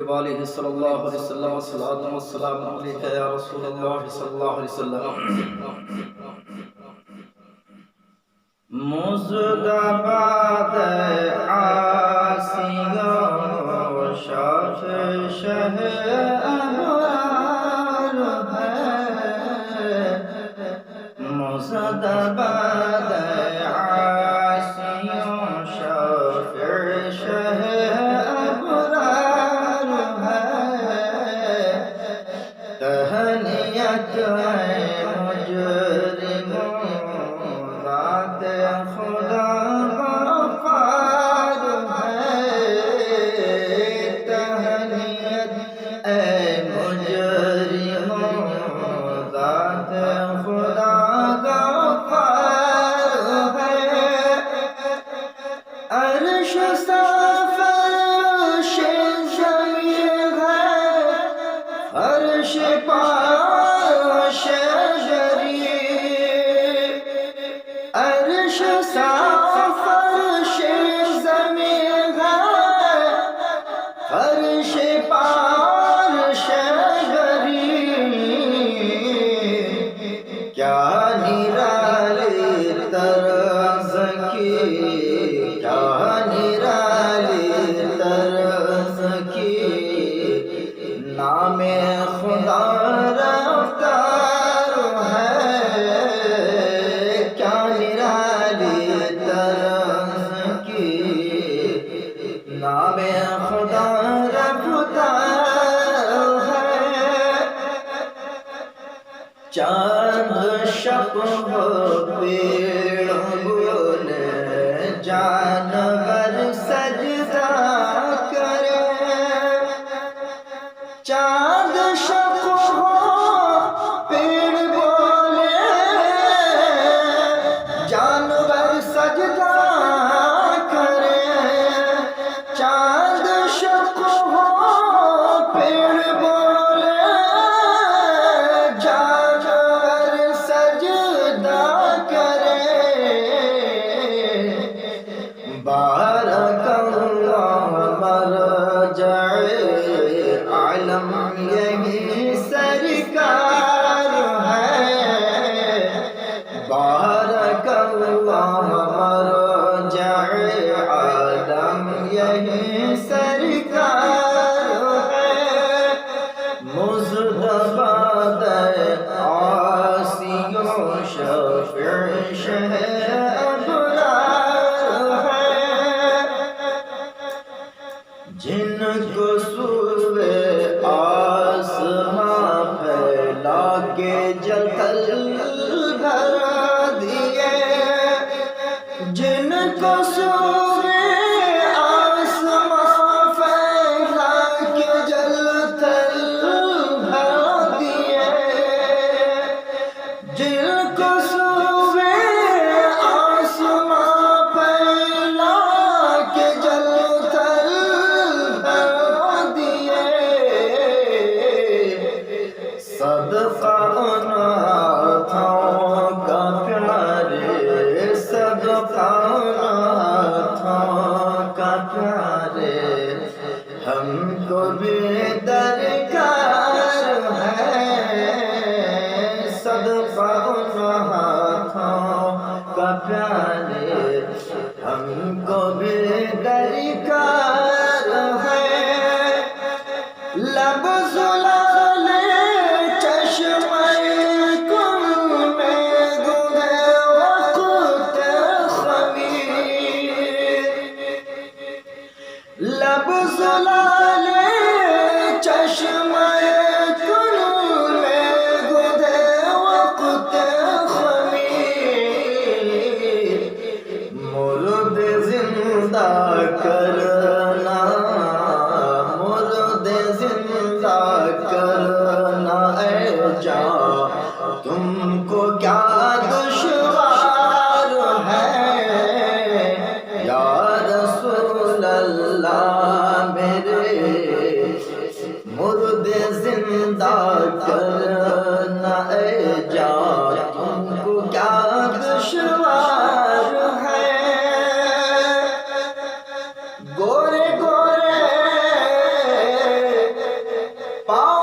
وآلہ صلی اللہ علیہ وسلم والصلاة والسلام علیکہ یا رسول اللہ صلی اللہ علیہ وسلم مزدباد عاسیہ و شاف شہ ابرار ہے مزدباد عاسیہ و شاف شہ تہنیت ہے مجرموں ذات خدا غفار ہے تہنیت ہے مجرموں ذات خدا غفار ہے عرش صاف عرش زمین ہے عرش پاش جری عرش صاف عرش زمین ہے عرش پاش جری کیا نرالی طرز کی کیا نرالی طرز کی نام خدا رفتار ہے کیا نرالی طرز کی نام خدا رفتار ہے چاند شب پیڑ بولے جانور سجدہ کرے چاند شب پیڑ بولے جانور سجدہ کرے چاند شب پیڑ بولے جانور سجدہ کرے بارک اللہ مرجع عالم یہی سرکار ہے بارک اللہ مرجع عالم یہی سرکار ہے مزدباد عاصی و شفیع شہ ابرار ہے جن کو سوئے آسماں پھیلا کے جل بھر دیے جن کو سوئے آسماں پھیلا کے جل بھر دیے جن کو سوئے آسماں پھیلا کے جل صدقہ ان ہاتھوں کا پیارے صدقہ ان ہاتھوں کا پیارے ہم کو بھی درکار ہے صدقہ ان ہاتھوں کا پیارے ہم کو بھی درکار ہے لب زلال چشمہ کن میں گنہ وقت خمیر لب زلال چشمہ کن میں گنہ وقت خمیر مرد زندہ کرنا مرد زندہ کرنا اے جاں تم کو کیا دشوار ہے یا رسول اللہ میرے مرد زندہ کرنا اے جاں تم کو کیا دشوار ہے گورے گورے পাও